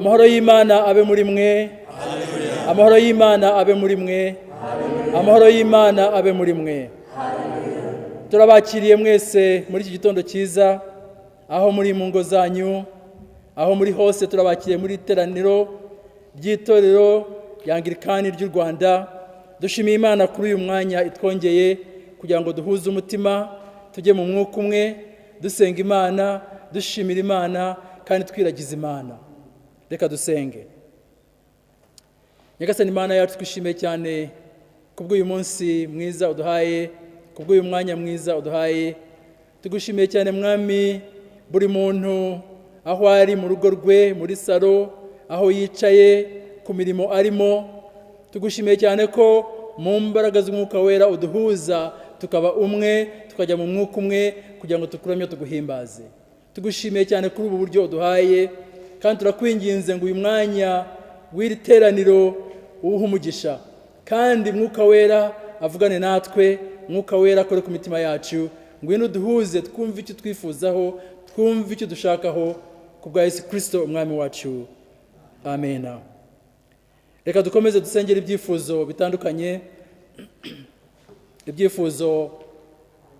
Amahoro y'Imana abe muri mwe. Amahoro y'Imana abe muri mwe. Amahoro y'Imana abe muri mwe. Turabakiriye mwese muri iki gitondo cyiza, aho muri mu ngo zanyu, aho muri hose turabakiriye muri teraniro ry'itorero Angilikani ry'u Rwanda. Dushimiye Imana kuri uyu mwanya itwongeye kugira ngo duhuze umutima, tujye mu mwuka umwe, dusenga Imana, dushimira Imana kandi twiragiza Imana. Reka dusenge. Nyagasani Imana yacu, twishimiye cyane kubw'uyu munsi mwiza uduhaye, kubw'uyu mwanya mwiza uduhaye. Tugushimiye cyane Mwami, buri muntu aho ari mu rugo rwe, muri salo, aho yicaye, ku mirimo arimo. Tugushimiye cyane ko mu mbaraga z'Umwuka Wera uduhuza tukaba umwe, tukajya mu mwuka umwe kugira ngo tukuramye tuguhimbaze. Tugushimiye cyane kuri ubu buryo uduhaye, kandi turakwinginze ngo uyu mwanya w'iri teraniro uwuhe umugisha, kandi Mwuka Wera avugane natwe, Mwuka Wera akore ku mitima yacu, ngwino duhuze twumve icyo twifuzaho, twumve icyo dushakaho, kubwa Yesu Kristo umwami wacu. Amena. Reka dukomeze dusengera ibyifuzo bitandukanye, ibyifuzo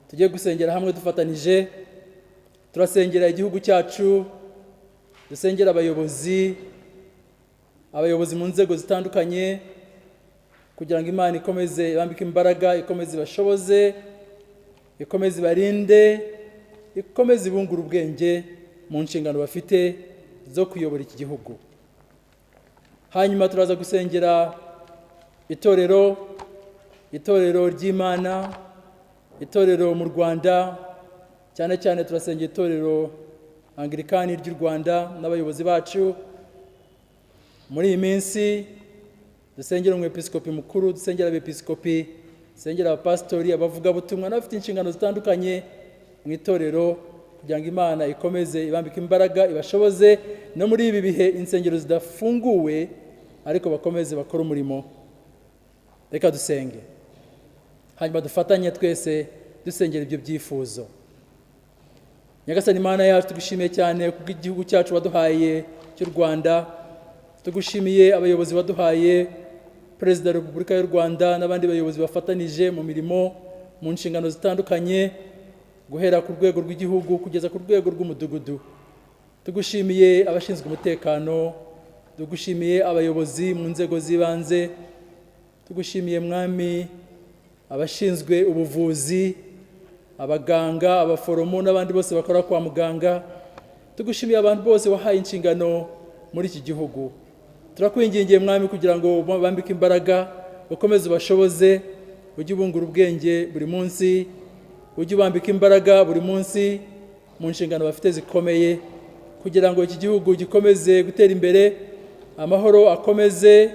tugiye gusengera hamwe dufatanije. Turasengera igihugu cyacu, dusengera abayobozi mu nzego zitandukanye, kugira ngo Imana ikomeze ibambike imbaraga, ikomeze ibashoboze, ikomeze ibarinde, ikomeze ibungura ubwenge mu nshingano bafite zo kuyobora iki gihugu. Hanyuma turaza gusengera itorero ry'Imana, itorero mu Rwanda, cyane cyane turasengera itorero Angilikani ry'u Rwanda n'abayobozi bacu. Muri iyi minsi dusengera umwepiskopi mukuru, dusengera abepiskopi, dusengera abapasitori, abavugabutumwa n'abafite inshingano zitandukanye mu itorero, kugira ngo Imana ikomeze ibambike imbaraga, ibashoboze no muri ibi bihe insengero zidafunguwe, ariko bakomeze bakora umurimo. Reka dusenge, hanyuma dufatanye twese dusengera ibyo byifuzo. Nyagasani Imana yacu, tugushimiye cyane kubw'igihugu cyacu waduhaye cy'u Rwanda. Tugushimiye abayobozi waduhaye, Perezida wa Repubulika y'u Rwanda n'abandi bayobozi bafatanije mu mirimo, mu nshingano zitandukanye, guhera ku rwego rw'igihugu kugeza ku rwego rw'umudugudu. Tugushimiye abashinzwe umutekano, tugushimiye abayobozi mu nzego z'ibanze, tugushimiye Mwami abashinzwe ubuvuzi, abaganga, abaforomo n'abandi bose bakora kwa muganga. Tugushimiye abantu bose wahaye inshingano muri iki gihugu. Turakwingingiye Mwami kugira ngo bambike imbaraga, ukomeze ubashoboze, ujye ubungura ubwenge buri munsi, ujye ubambika imbaraga buri munsi mu nshingano bafite zikomeye, kugira ngo iki gihugu gikomeze gutera imbere, amahoro akomeze,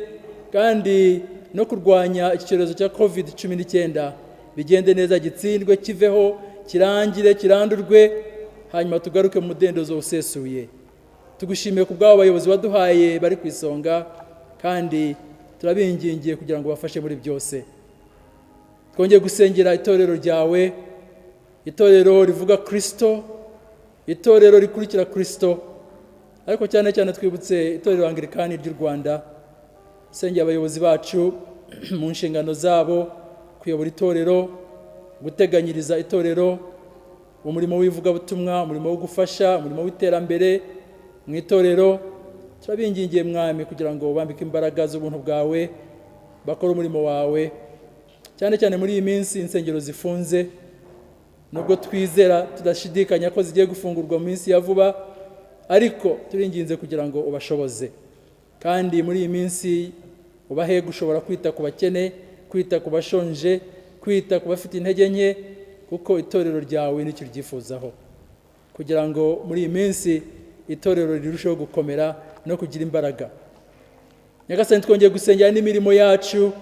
kandi no kurwanya iki cyorezo cya COVID-19 bigende neza, gitsindwe, kiveho, kirangire, kirandurwe, hanyuma tugaruke mu mudendezo usesuye. Tugushimiye ku bw'abo bayobozi waduhaye bari ku isonga, kandi turabingingiye kugira ngo bafashe muri byose. Twongeye gusengera itorero ryawe, itorero rivuga Kristo, itorero rikurikira Kristo, ariko cyane cyane twibutse itorero Angilikani ry'u Rwanda. Sengera abayobozi bacu mu nshingano zabo, kuyobora itorero, guteganyiriza itorero, umurimo w'ivugabutumwa, umurimo wo gufasha, umurimo w'iterambere mu itorero. Turabingingiye Mwami kugira ngo bambike imbaraga z'ubuntu bwawe, bakora umurimo wawe, cyane cyane muri iyi minsi insengero zifunze, nubwo twizera tudashidikanya ko zigiye gufungurwa mu minsi ya vuba, ariko turinginze kugira ngo ubashoboze, kandi muri iyi minsi ubahe gushobora kwita ku bakene, kwita ku bashonje, kwita ku bafite intege nke, kuko itorero ryawe nicyo ryifuzaho, kugira ngo muri iyi minsi itorero rirusheho gukomera no kugira imbaraga. Nyagasani, twongeye gusengera n'imirimo yacu,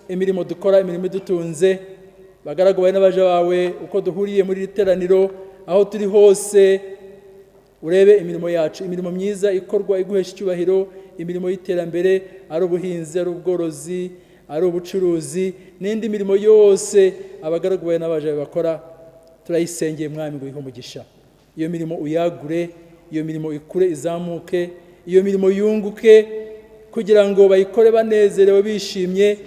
imirimo dukora, imirimo idutunze, bagaragu bawe n'abaja bawe, uko duhuriye muri teraniro, aho turi hose, urebe imirimo yacu, imirimo myiza ikorwa iguhesha icyubahiro, imirimo y'iterambere, ari ubuhinzi, ari ubworozi, ari ubucuruzi, n'indi mirimo yose abagaragu bawe n'abaja bawe bakora. Turayisengeye Mwami ngo ihe umugisha, iyo mirimo uyagure, iyo mirimo ikure, izamuke, iyo mirimo yunguke kugira ngo bayikore banezerewe bishimye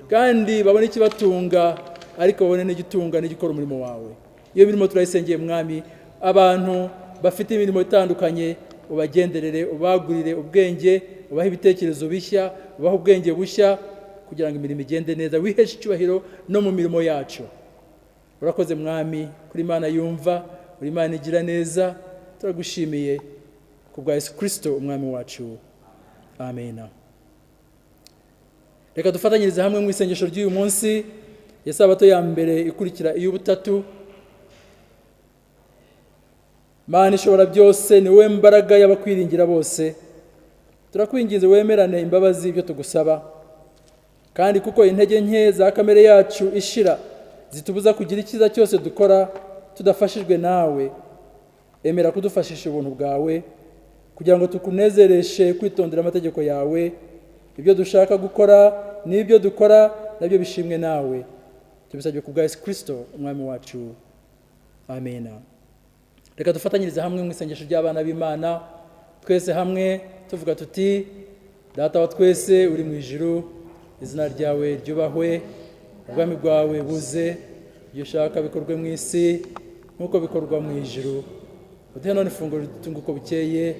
kandi babone ikibatunga ariko babone n'igitunga n'igikora umurimo wawe. Iyo mirimo turayisengeye mwami, abantu bafite imirimo itandukanye ubagenderere, ubagurire ubwenge, ubahe ibitekerezo bishya, ubahe ubwenge bushya kugira ngo imirimo igende neza, wiheshe icyubahiro no mu mirimo yacu. Urakoze mwami, kuri Imana yumva, uri Imana igira neza, turagushimiye kubwa Yesu Kristo umwami wacu. Amena. Reka dufatanyirize hamwe mu isengesho ry'uyu munsi, Isabato ya mbere ikurikira iy'ubutatu. Mana ishobora byose, ni wowe mbaraga y'abakwiringira bose. Turakwinginze wemerane imbabazi ibyo tugusaba, kandi kuko intege nke za kamere yacu ishira zitubuza kugira icyiza cyose dukora tudafashijwe nawe, emera kudufashisha ubuntu bwawe kugira ngo tukunezereshe kwitondera amategeko yawe. Ibyo dushaka gukora n'ibyo dukora nabyo bishimwe nawe, tubisabye ku bwa Yesu Kristo umwami wacu. Amena. Reka dufatanyirize hamwe mu isengesho ry'abana b'Imana, twese hamwe tuvuga tuti: Data wa twese uri mu ijuru, izina ryawe ryubahwe, ubwami bwawe buze, ibyo ushaka bikorwe mu isi nk'uko bikorwa mu ijuru. Uduhe none ifunguro ridutunga uko bukeye,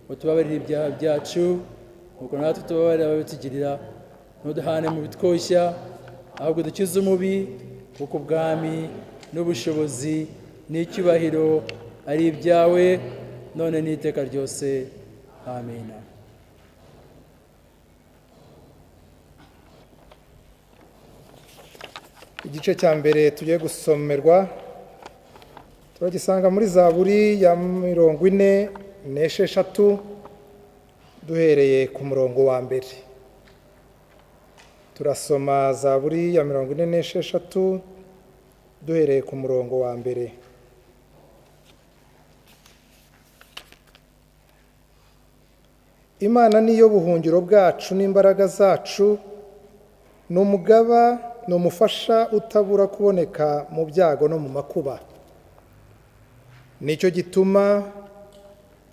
utubabarire ibyaha byacu nk'uko natwe tubabarira ababitugirira, ntuduhane mu bitwoshya, ahubwo dukize umubi, kuko ubwami n'ubushobozi n'icyubahiro ari ibyawe none n'iteka ryose. Amina. Igice cya mbere tugiye gusomerwa turagisanga muri Zaburi ya 46 duhereye ku murongo wa mbere. Turasoma Zaburi ya 46 duhereye ku murongo wa mbere. Imana niyo buhungiro bwacu n'imbaraga zacu, n'umugaba n'umufasha utabura kuboneka mu byago no mu makuba. Nicyo gituma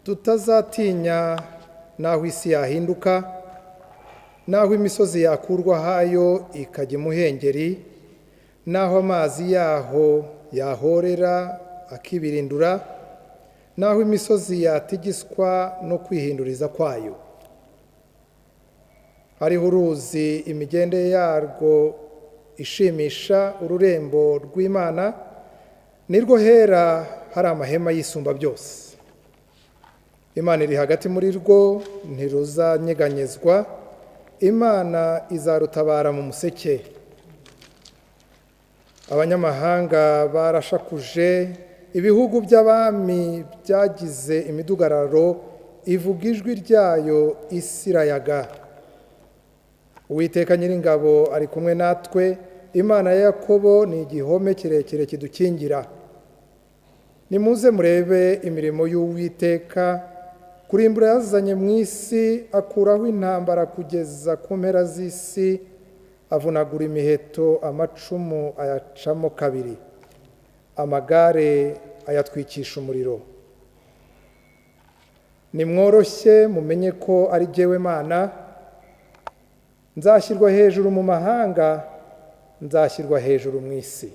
tutazatinya naho isi yahinduka, naho imisozi yakurwa hayo ikajya imuhengeri, naho amazi yaho yahorera akibirindura, naho imisozi yatigiswa no kwihinduriza kwayo. Hariho uruzi imigende yarwo ishimisha ururembo rw'Imana, nirwo hera hari amahema y'isumba byose. Imana iri hagati muri rwo, ntiruzanyeganyezwa. Imana izarutabara mu museke. Abanyamahanga barashakuje, ibihugu by'abami byagize imidugararo, ivuga ijwi ryayo isi irayaga. Uwiteka Nyiringabo ari kumwe natwe, Imana ya Yakobo ni igihome kirekire kidukingira. Nimuze murebe imirimo y'Uwiteka, kurimbura yazanye mu isi, akuraho intambara kugeza ku mpera z'isi, avunagura imiheto, amacumu ayacamo kabiri, amagare ayatwikisha umuriro. Nimworoshye mumenye ko ari jyewe Mana, nzashyirwa hejuru mu mahanga, nzashyirwa hejuru mu isi.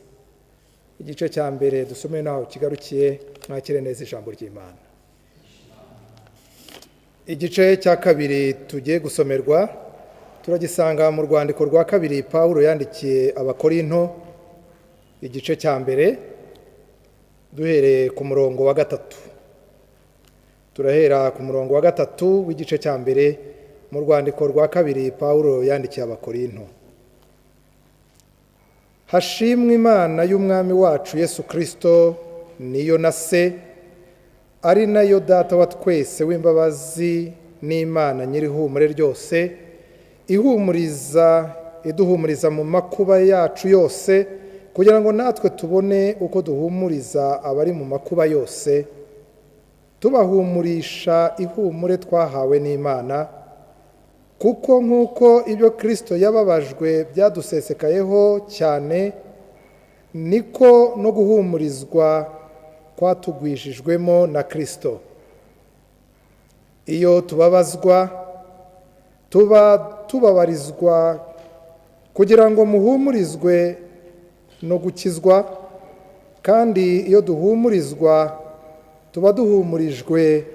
Igice cya mbere dusome naho kigarukiye, mwakire neza ijambo ry'Imana. Igice cya kabiri tugiye gusomerwa turagisanga mu rwandiko rwa kabiri Pawulo yandikiye Abakorinto, igice cya mbere duhereye ku murongo wa 3. Turahera ku murongo wa 3 w'igice cya mbere mu rwandiko rwa kabiri Pawulo yandikiye Abakorinto. Hashimwe Imana y'umwami wacu Yesu Kristo, niyo na se, ari nayo data wa twese w'imbabazi, n'Imana nyir'ihumure ryose, iduhumuriza mu makuba yacu yose, kugira ngo natwe tubone uko duhumuriza abari mu makuba yose, tubahumurisha ihumure twahawe n'Imana. Kuko nk'uko ibyo Kristo yababajwe byadusesekayeho cyane, niko no guhumurizwa kwatugwijijwemo na Kristo. iyo tubabazwa tuba tubabarizwa kugira ngo muhumurizwe no gukizwa, kandi iyo duhumurizwa tuba duhumurijwe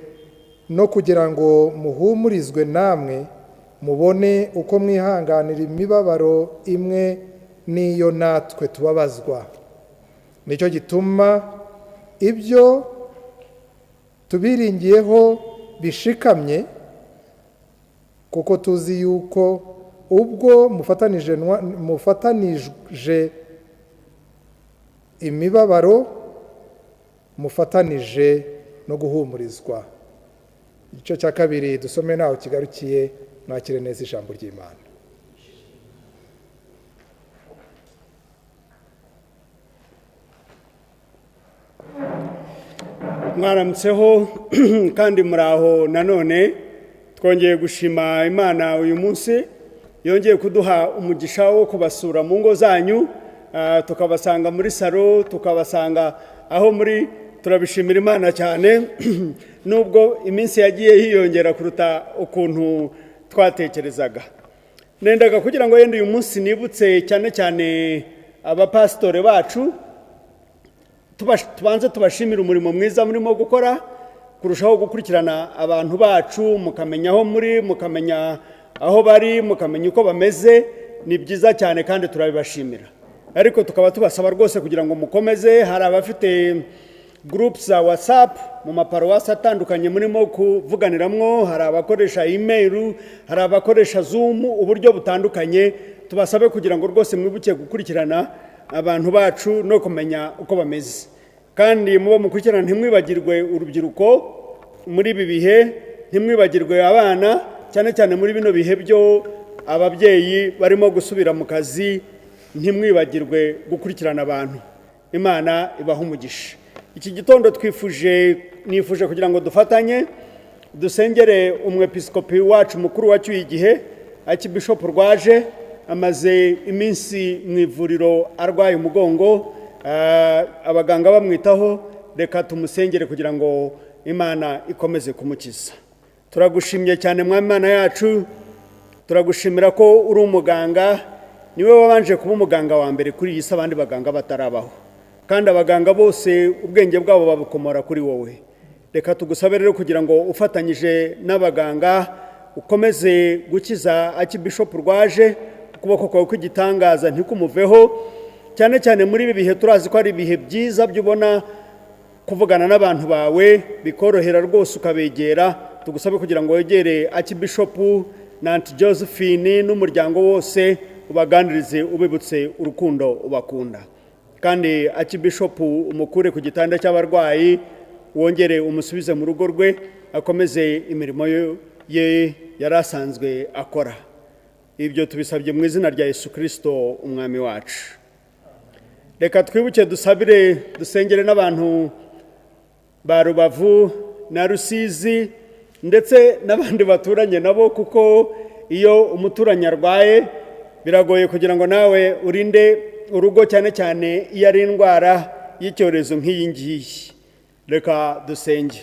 no kugira ngo muhumurizwe namwe mubone uko mwihanganira imibabaro imwe n'iyo natwe tubabazwa. Nicyo gituma ibyo tubiringiyeho bishikamye, kuko tuzi yuko ubwo mufatanije imibabaro mufatanije no guhumurizwa. Igice cya kabiri dusome naho kigarukiye, nakire neza ijambo ry'Imana. Mwaramutseho kandi muraho. Nanone twongeye gushima Imana uyu munsi yongeye kuduha umugisha wo kubasura mu ngo zanyu, tukabasanga muri salo, tukabasanga aho muri. Turabishimira Imana cyane nubwo iminsi yagiye hiyongera kuruta ukuntu twatekerezaga. Nendaga kugira ngo yende uyu munsi nibutse cyane cyane abapasitore bacu, tubanze tubashimira umurimo mwiza murimo gukora, kurushaho gukurikirana abantu bacu, mukamenya aho muri, mukamenya aho bari, mukamenya uko bameze. Ni byiza cyane kandi turabibashimira. Ariko tukaba tubasaba rwose kugira ngo mukomeze. Hari abafite groups za WhatsApp mu maparuwasi atandukanye murimo kuvuganiramwo, hari abakoresha email, hari abakoresha Zoom, uburyo butandukanye. Tubasabe kugira ngo rwose mwibuke gukurikirana abantu bacu no kumenya uko bameze. Kandi mubo mukurikirana ntimwibagirwe urubyiruko muri ibi bihe, ntimwibagirwe abana, cyane cyane muri bino bihe byo ababyeyi barimo gusubira mu kazi, ntimwibagirwe gukurikirana abantu. Imana ibaha umugisha. Iki gitondo nifuje kugira ngo dufatanye dusengere umwepiskopi wacu mukuru wacyuye igihe, Bishop Rwaje, amaze iminsi mu ivuriro arwaye umugongo, abaganga bamwitaho. Reka tumusengere kugira ngo Imana ikomeze kumukiza. Turagushimye cyane Mwami Imana yacu, turagushimira ko uri umuganga, niwe wabanje kuba umuganga wa mbere kuri iyi si, abandi baganga batarabaho, kandi abaganga bose ubwenge bwabo babukomora kuri wowe. Reka tugusabe rero kugira ngo ufatanyije n'abaganga ukomeze gukiza Bishop Rwaje, ukuboko kwawe kw'igitangaza ntikumuveho, cyane cyane muri ibi bihe turazi ko ari ibihe byiza byubona kuvugana n'abantu bawe, bikorohera rwose ukabegera. Tugusabe kugira ngo wegere Bishop na Aunt Josephine n'umuryango wose, ubaganirize ubibutse urukundo ubakunda. Kandi Bishop umukure ku gitanda cy'abarwayi, wongere umusubize mu rugo rwe, akomeze imirimo ye yarasanzwe akora. Ibyo tubisabye mu izina rya Yesu Kristo umwami wacu. Reka twibuke dusengere n'abantu ba Rubavu na Rusizi ndetse n'abandi baturanye nabo, kuko iyo umuturanyi arwaye biragoye kugira ngo nawe urinde urugo, cyane cyane iyo ari indwara y'icyorezo nk'iyi ngiyi. Reka dusenge.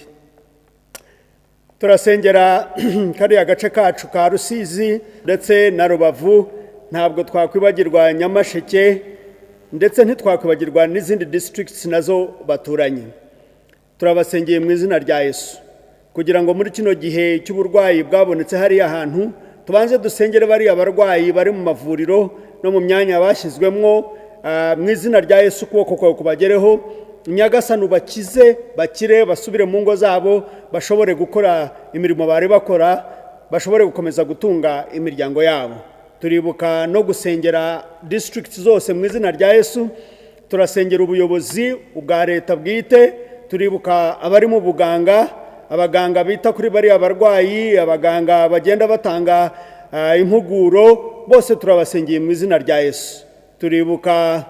Turasengera kariya gace kacu ka Rusizi ndetse na Rubavu. Ntabwo twakwibagirwa Nyamasheke, ndetse ntitwakwibagirwa n'izindi districts nazo baturanye. Turabasengeye mu izina rya Yesu kugira ngo muri kino gihe cy'uburwayi bwabonetse hariya ahantu, tubanze dusengere bariya abarwayi bari mu mavuriro no mu myanya bashyizwemwo. Mu izina rya Yesu ukuboko kwawe kubagereho, Nyagasani ubakize, bakire, basubire mu ngo zabo, bashobore gukora imirimo bari bakora, bashobore gukomeza gutunga imiryango yabo. Turibuka no gusengera districts zose mu izina rya Yesu. Turasengera ubuyobozi bwa leta bwite, turibuka abari mu buganga, abaganga bita kuri bari abarwayi, abaganga bagenda batanga impuguro, bose turabasengeye mu izina rya Yesu. Turibuka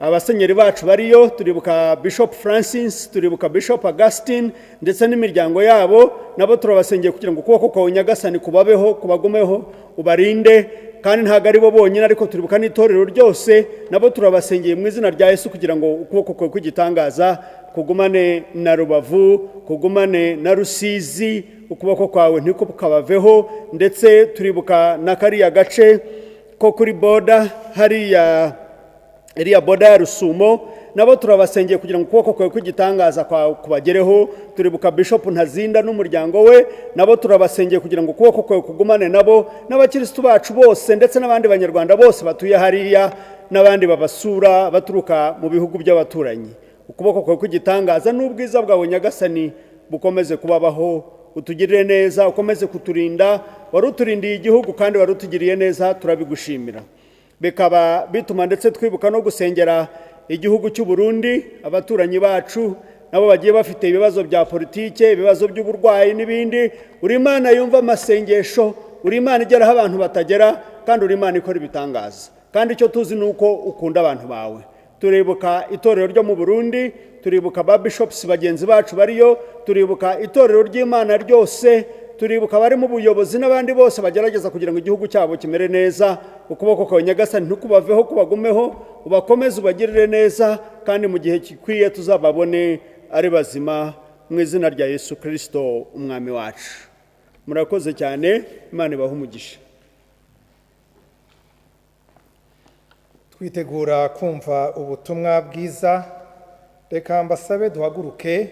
abasenyeri bacu bariyo, turibuka Bishop Francis, turibuka Bishop Augustine ndetse n'imiryango yabo, nabo turabasengeye kugira ngo ukuboko kwawe Nyagasani kubabeho, kubagumeho, ubarinde, kandi ntabwo ari bo bonyine ariko turibuka n'itorero ryose nabo turabasengeye mu izina rya Yesu kugira ngo ukuboko kwawe kw'igitangaza kugumane na Rubavu, kugumane na Rusizi, ukuboko kwawe ntiko kukabaveho. Ndetse turibuka na kariya gace ko kuri boda hariya iriya boda ya Rusumo, nabo turabasengeye kugira ngo ukuboko kwawe kw'igitangaza kubagereho. Turibuka Bishop Ntazinda n'umuryango we, nabo turabasengeye kugira ngo ukuboko kwawe kugumane nabo, n'abakristo bacu bose ndetse n'abandi banyarwanda bose batuye hariya n'abandi babasura baturuka mu bihugu by'abaturanyi. Ukuboko kwawe kw'igitangaza n'ubwiza bwawe Nyagasani bukomeze kubabaho, utugirire neza, ukomeze kuturinda. Waruturindiye igihugu kandi warutugiriye neza, turabigushimira. Bikaba bituma ndetse twibuka no gusengera igihugu cy'u Burundi, abaturanyi bacu nabo bagiye bafite ibibazo bya politike, ibibazo by'uburwayi n'ibindi. Uri Imana yumva amasengesho, uri Imana igeraho abantu batagera, kandi uri Imana ikora ibitangaza. Kandi icyo tuzi nuko ukunda abantu bawe. Turibuka itorero ryo mu Burundi, turibuka ba bishops bagenzi bacu bariyo, turibuka itorero ry'Imana ryose, turibuka bari mu buyobozi n'abandi bose bagerageza kugira ngo igihugu cyabo kimere neza. Ukuboko kwawe Nyagasani ntukubaveho, kubagumeho, ubakomeze ubagirire neza, kandi mu gihe gikwiye tuzababone ari bazima, mu izina rya Yesu Kristo umwami wacu. Murakoze cyane, Imana ibahe umugisha. Twitegura kumva ubutumwa bwiza, reka mbasabe duhaguruke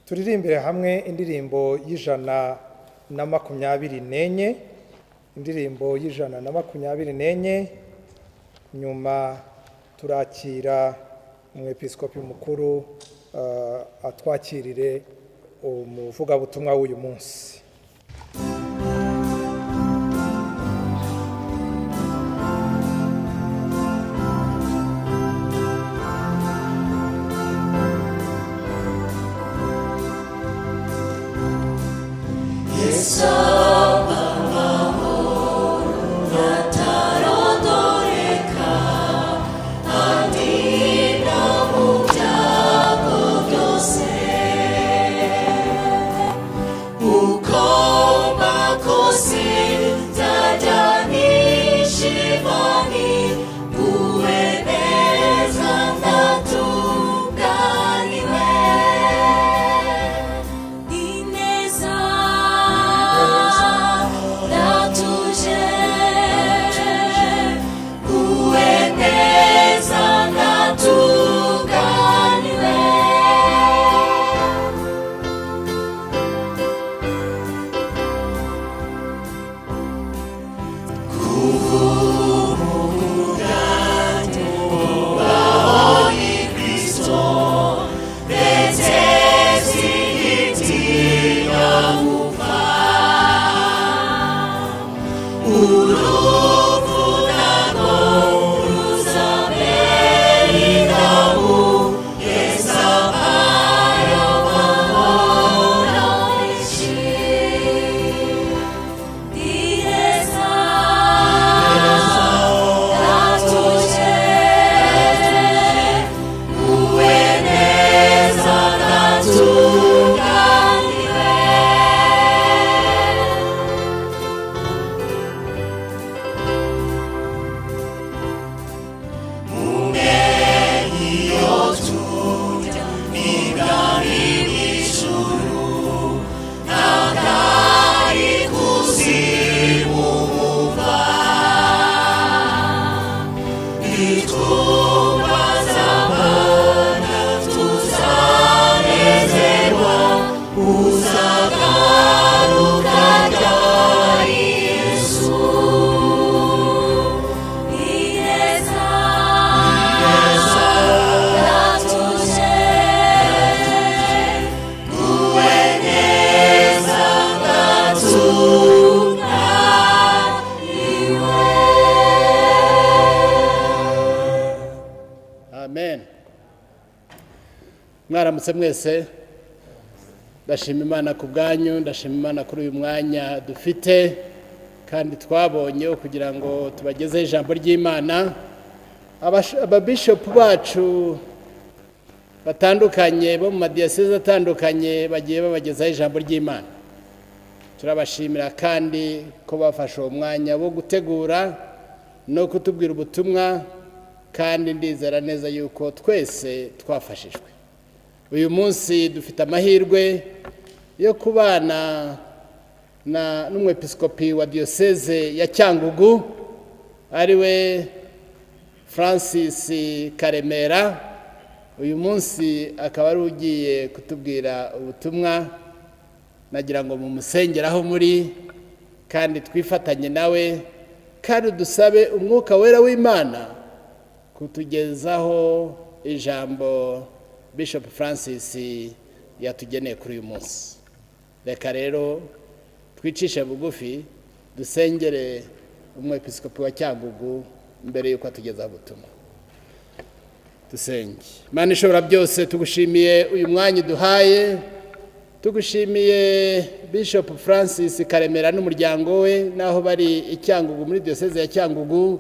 turirimbire hamwe indirimbo y'124, indirimbo y'124. Nyuma turakira umwepiskopi mukuru atwakirire umuvugabutumwa w'uyu munsi. Mwaramutse mwese, ndashima Imana ku bwanyu, ndashima Imana kuri uyu mwanya dufite kandi twabonye kugira ngo tubagezeho ijambo ry'Imana. Ababishopu bacu batandukanye bo mu madiyoseze atandukanye bagiye babagezaho ijambo ry'Imana. turabashimira kandi ko bafashe uwo mwanya wo gutegura no kutubwira ubutumwa, kandi ndizera neza yuko twese twafashijwe. Uyu munsi dufite amahirwe yo kubana n'umwepiskopi wa diyoseze ya Cyangugu ariwe Francis Karemera. Uyu munsi akaba ari ugiye kutubwira ubutumwa. Nagira ngo mumusengeraho muri kandi twifatanye nawe, kandi dusabe umwuka wera w'Imana kutugezaho ijambo Bishop Francis yatugeneye kuri uyu munsi. Reka rero twicishe bugufi dusengere umwepiskopi wa Cyangugu mbere yuko atugezaho ubutumwa. Dusenge. Mana ishobora byose, tugushimiye uyu mwanya duhaye, tugushimiye Bishop Francis Karemera n'umuryango we naho bari i Cyangugu muri diyoseze ya Cyangugu.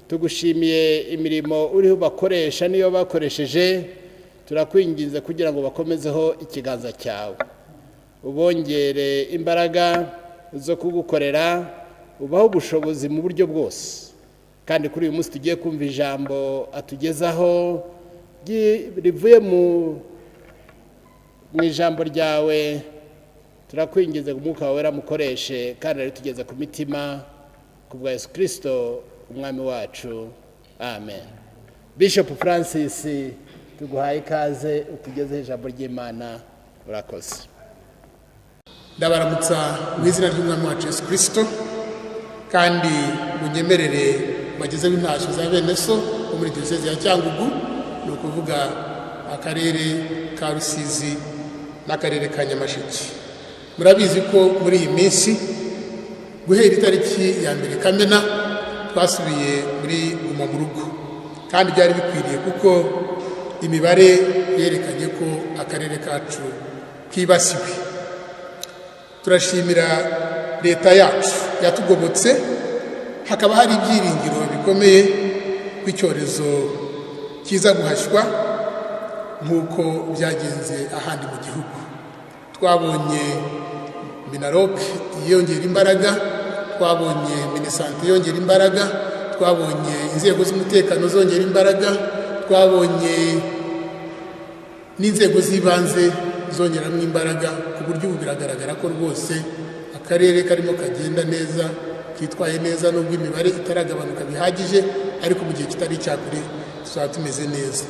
Tugushimiye imirimo uriho bakoresha niyo bakoresheje. Turakwinginze kugira ngo bakomezeho ikiganza cyawe, ubongere imbaraga zo kugukorera, ubaho ubushobozi mu buryo bwose. Kandi kuri uyu munsi tugiye kumva ijambo atugezaho rivuye mu ijambo ryawe. Turakwinginze umwuka wawe ramukoreshe kandi ari tugeze ku mitima kubwa Yesu Kristo umwami wacu, amen. Bishop Francis, tuguhaye ikaze utugezeho ijambo ry'Imana. Urakoze. Ndabaramutsa mu izina ry'umwami wacu Yesu Kristo, kandi munyemerere bagezeho intashyo za bene so bo muri diyoseze ya Cyangugu, ni ukuvuga akarere ka Rusizi n'akarere ka Nyamasheke. Murabizi ko muri iyi minsi guhera itariki ya 1 Kamena twasubiye muri guma mu rugo, kandi byari bikwiriye kuko imibare yerekanye ko akarere kacu kibasiwe. Turashimira leta yacu yatugobotse, hakaba hari ibyiringiro bikomeye kw'icyorezo kiza guhashywa nk'uko byagenze ahandi mu gihugu. Twabonye Minarok yongera imbaraga, twabonye Minisante yongera imbaraga, twabonye inzego z'umutekano zongera imbaraga, twabonye n'inzego z'ibanze zongeramo imbaraga, ku buryo ubu biragaragara ko rwose akarere karimo kagenda neza, kitwaye neza, nubwo imibare itaragabanuka bihagije, ariko mu gihe kitari cyakure tuzaba tumeze neza.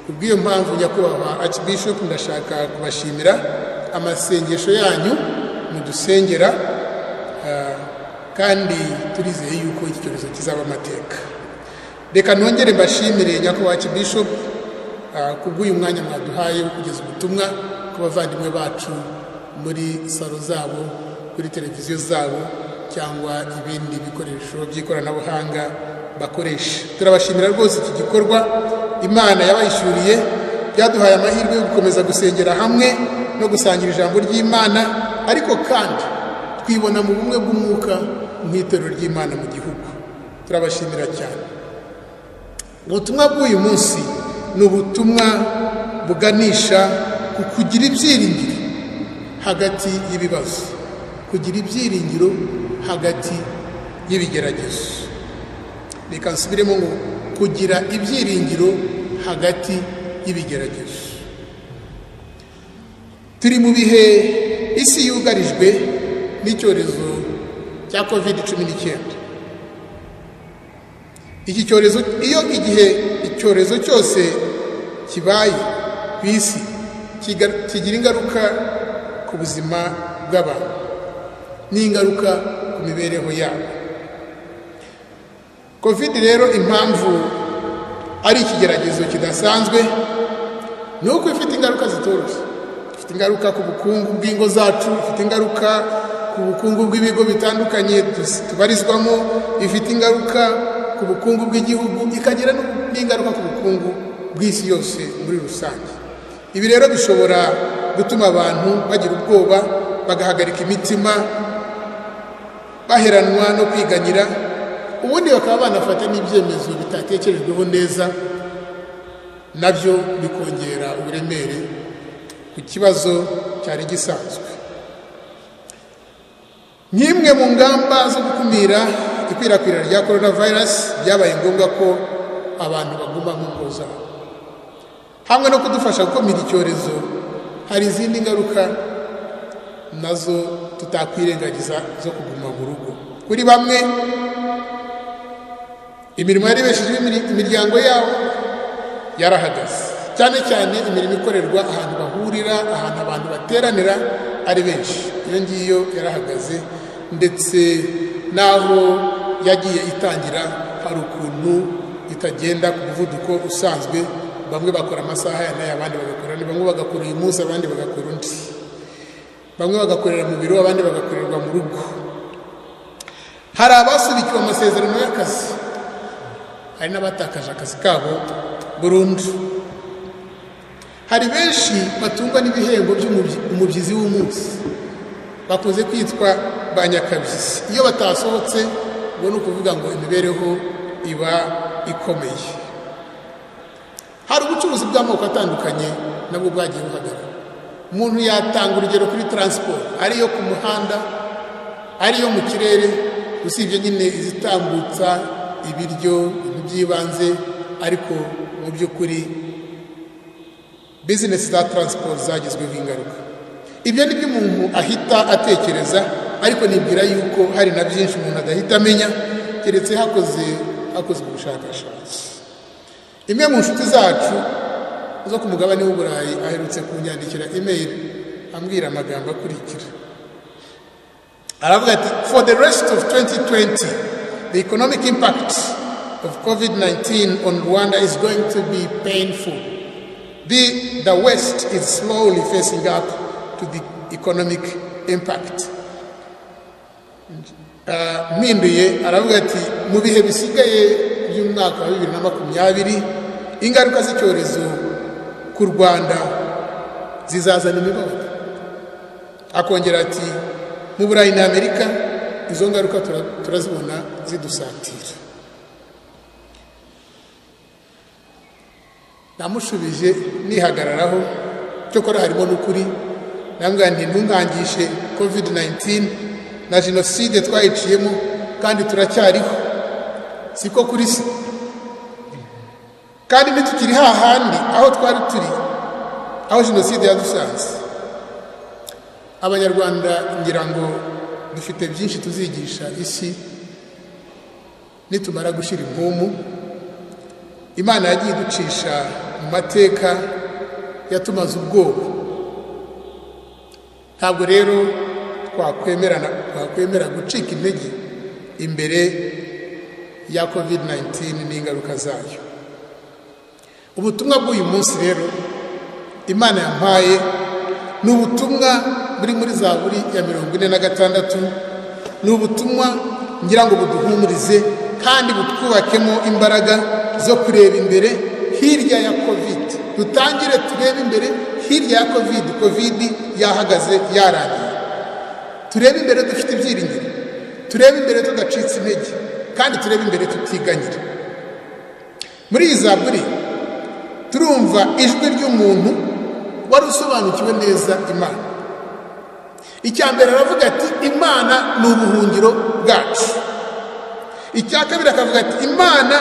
Kubw'iyo mpamvu nyakubahwa Archbishop, ndashaka kubashimira amasengesho yanyu mudusengera, kandi turizeye yuko iki cyorezo kizaba amateka. Reka nongere mbashimire nyakubahwa Archbishop kubw'uyu mwanya mwaduhaye wo kugeza ubutumwa ku bavandimwe bacu muri salo zabo, kuri televiziyo zabo, cyangwa ibindi bikoresho by'ikoranabuhanga bakoresha. Turabashimira rwose iki gikorwa Imana yabayishuriye, byaduhaye amahirwe yo gukomeza gusengera hamwe no gusangira ijambo ry'Imana, ariko kandi twibona mu bumwe bw'umwuka nk'itorero ry'Imana mu gihugu. Turabashimira cyane. Ubutumwa bw'uyu munsi ni ubutumwa buganisha ku kugira ibyiringiro hagati y'ibibazo, kugira ibyiringiro hagati y'ibigeragezo. Reka nsubiremo ngo kugira ibyiringiro hagati y'ibigeragezo. Turi mu bihe isi yugarijwe n'icyorezo cya COVID-19. Iki cyorezo, iyo igihe icyorezo cyose kibaye ku isi kigira ingaruka ku buzima bw'abantu n'ingaruka ku mibereho yabo. COVID rero impamvu ari ikigeragezo kidasanzwe ni uko ifite ingaruka zitoroshye. Ifite ingaruka ku bukungu bw'ingo zacu, ifite ingaruka ku bukungu bw'ibigo bitandukanye tubarizwamo, ifite ingaruka ku bukungu bw'igihugu, ikagira n'ingaruka ku bukungu bw'isi yose muri rusange. Ibi rero bishobora gutuma abantu bagira ubwoba, bagahagarika imitima, baheranwa no kwiganyira, ubundi bakaba banafata n'ibyemezo bitatekerejweho neza, nabyo bikongera uburemere ku kibazo cyari gisanzwe. nk'imwe mu ngamba zo gukumira ikwirakwira rya coronavirus byabaye ngombwa ko abantu baguma mu ngo zabo. Hamwe no kudufasha gukumira icyorezo, hari izindi ngaruka nazo tutakwirengagiza zo kuguma mu rugo. Kuri bamwe imirimo yari ibeshejeho imiryango yabo yarahagaze, cyane cyane imirimo ikorerwa ahantu bahurira, ahantu abantu bateranira ari benshi. Iyo ngiyo yarahagaze, ndetse n'aho yagiye itangira hari ukuntu itagenda ku muvuduko usanzwe. Bamwe bakora amasaha ya n'aya, abandi bagakora ni bamwe bagakora uyu munsi, abandi bagakora undi. Bamwe bagakorera mu biro, abandi bagakorerwa mu rugo. Hari abasubikiwe amasezerano y'akazi, hari n'abatakaje akazi kabo burundu. Hari benshi batungwa n'ibihembo by'umubyizi w'umunsi, bakunze kwitwa ba nyakabyizi. Iyo batasohotse ubwo ni ukuvuga ngo imibereho iba ikomeye. Hari ubucuruzi bw'amoko atandukanye nabwo bwagiye buhagarara. Umuntu yatanga urugero kuri transport, ariyo ku muhanda, ariyo mu kirere, usibye nyine izitambutsa ibiryo, ibintu by'ibanze, ariko mu by'ukuri business za transport zagizweho ingaruka. Ibyo ni byo umuntu ahita atekereza, ariko nibwira yuko hari na byinshi umuntu adahita amenya keretse hakozwe ubushakashatsi. Imwe mu nshuti zacu zo ku mugabane w'Uburayi aherutse kunyandikira email ambwira amagambo akurikira. Aravuga ati, for the rest of 2020 the economic impact of COVID-19 on Rwanda is going to be painful. The West is slowly facing up to the economic impact. Mpinduye aravuga ati, mu bihe bisigaye by'umwaka wa 2020 ingaruka z'icyorezo ku Rwanda zizazana imibabaro. Akongera ati, mu Burayi na Amerika izo ngaruka turazibona zidusatira. Namushubije nihagararaho, cyokora harimo n'ukuri. Nambwira nti ntungangishe COVID-19 na jenoside twayiciyemo kandi turacyariho, siko kuri se. Kandi nitukiri hahandi aho twari turi, aho jenoside yadusanze. Abanyarwanda ngira ngo dufite byinshi tuzigisha isi nitumara gushira impumu. Imana yagiye ducisha mu mateka yatumaze ubwoba. Ntabwo rero twakwemera gucika intege imbere ya COVID-19 n'ingaruka zayo. Ubutumwa bw'uyu munsi rero Imana yampaye ni ubutumwa buri muri Zaburi ya 46. Ni ubutumwa ngira ngo buduhumurize kandi butwubakemo imbaraga zo kureba imbere hirya ya COVID. Dutangire turebe imbere hirya ya COVID yahagaze yarangiye. Turebe imbere dufite ibyiringiro, turebe imbere tudacitse intege, kandi turebe imbere tutiganyira. Muri iyi Zaburi turumva ijwi ry'umuntu wari usobanukiwe neza Imana. Icya mbere aravuga ati, Imana ni ubuhungiro bwacu. Icya kabiri akavuga ati, Imana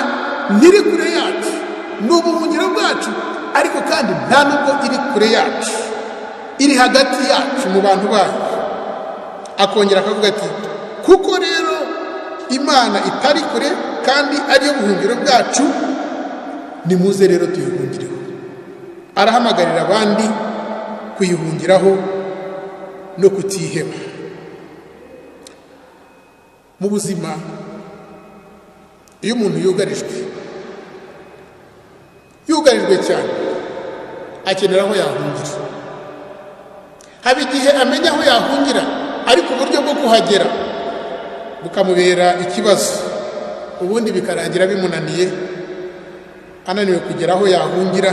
ntiri kure yacu, ni ubuhungiro bwacu, ariko kandi nta nubwo iri kure yacu, iri hagati yacu mu bantu bayo. Akongera akavuga ati, kuko rero Imana itari kure kandi ariyo buhungiro bwacu, nimuze rero tuyihungireho. Arahamagarira abandi kuyihungiraho no kutiheba. Mu buzima iyo umuntu yugarijwe cyane akenera aho yahungira. Haba igihe amenya aho yahungira, ariko uburyo bwo kuhagera bukamubera ikibazo, ubundi bikarangira bimunaniye, ananiwe kugera aho yahungira,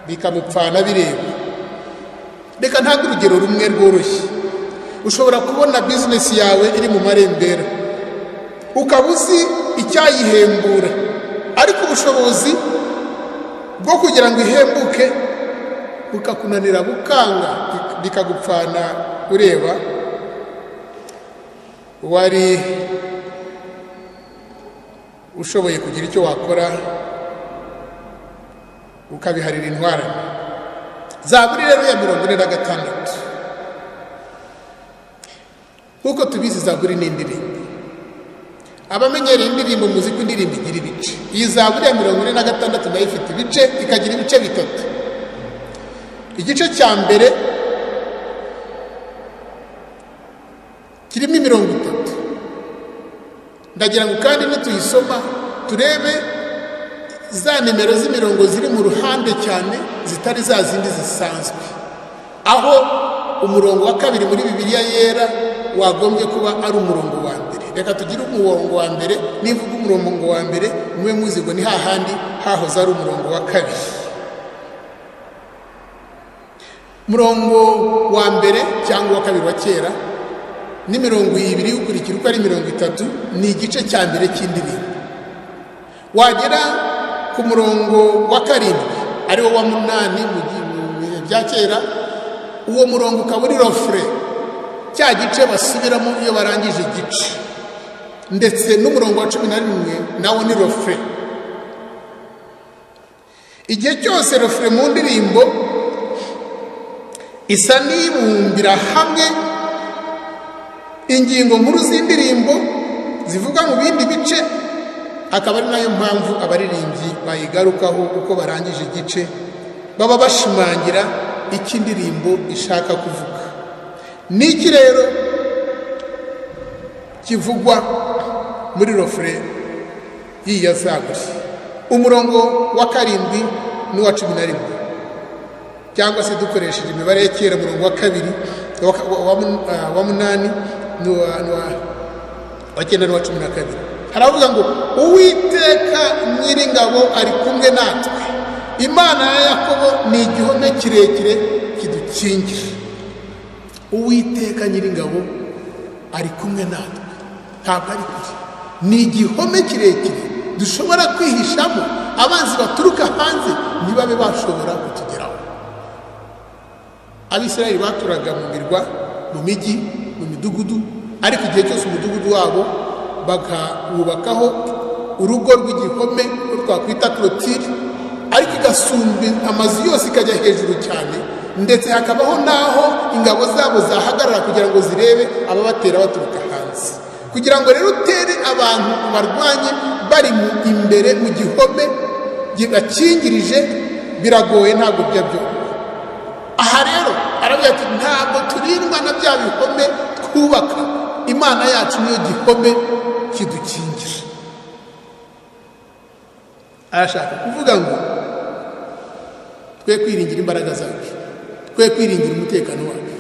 bikamupfana bireba. Reka ntabwo urugero rumwe rworoshye. Ushobora kubona bizinesi yawe iri mu marembera, ukaba uzi icyayihembura, ariko ubushobozi bwo kugira ngo ihembuke bukakunanira, bukanga, bikagupfana ureba. wari ushoboye kugira icyo wakora ukabiharira intwarane. Zaburi rero ya 46, nk'uko tubizi zaburi ni indirimbo. Abamenyereye indirimbo muzi ko indirimbo igira ibice. Iyi zaburi ya 46 nayo ifite ibice, ikagira ibice bitatu. Igice cya mbere kirimo 30. Ndagira ngo kandi nituyisoma turebe za nimero z'imirongo ziri mu ruhande cyane zitari za zindi zisanzwe, aho umurongo wa kabiri muri Bibiliya yera wagombye kuba ari umurongo wa mbere. Reka tugire umurongo wa mbere, nivuga umurongo wa mbere mwe muzi ngo ni hahandi hahoze ari umurongo wa kabiri. Umurongo wa mbere cyangwa wa kabiri wa kera ni 20 ukurikira uko ari 30, ni igice cya mbere cy'indirimbo. Wagera ku murongo wa karindwi ariwo wa 8 mu gihe bya kera, uwo murongo ukaba uri refrain, cya gice basubiramo iyo barangije igice, ndetse n'umurongo wa 11 nawo ni refrain. Igihe cyose refrain mu ndirimbo isa n'ibumbira hamwe ingingo nkuru z'indirimbo zivuga mu bindi bice, akaba ari nayo mpamvu abaririmbyi bayigarukaho uko barangije igice, baba bashimangira icyo indirimbo ishaka kuvuga. Niki rero kivugwa muri refrain y'iya zaburi? Umurongo wa karindwi n'uwa 11, cyangwa se dukoresheje imibare ya kera, umurongo wa kabiri wa 8 wa 9 n'uwa 12. Haravuga ngo Uwiteka Nyiringabo ari kumwe natwe, Imana ya Yakobo ni igihome kirekire kidukingira. Uwiteka Nyiringabo ari kumwe natwe, ntabwo ari kure, ni igihome kirekire dushobora kwihishamo, abanzi baturuka hanze ntibabe bashobora kutugeraho. Abisirayeli baturaga mu mirwa, mu mijyi, mu midugudu, ariko igihe cyose umudugudu wabo bakawubakaho urugo rw'igihome twakwita clôture, ariko igasumba amazu yose ikajya hejuru cyane, ndetse hakabaho naho ingabo zabo zahagarara kugira ngo zirebe ababatera baturuka hanze, kugira ngo rero utere abantu barwanye bari imbere mu gihome gikingirije, biragoye, ntabwo byabyo. Aha rero aravuga ati ntabwo turindwa na bya bihome twubaka, Imana yacu niyo gihome kidukingira. Arashaka kuvuga ngo twe kwiringira imbaraga zacu, twe kwiringira umutekano wacu,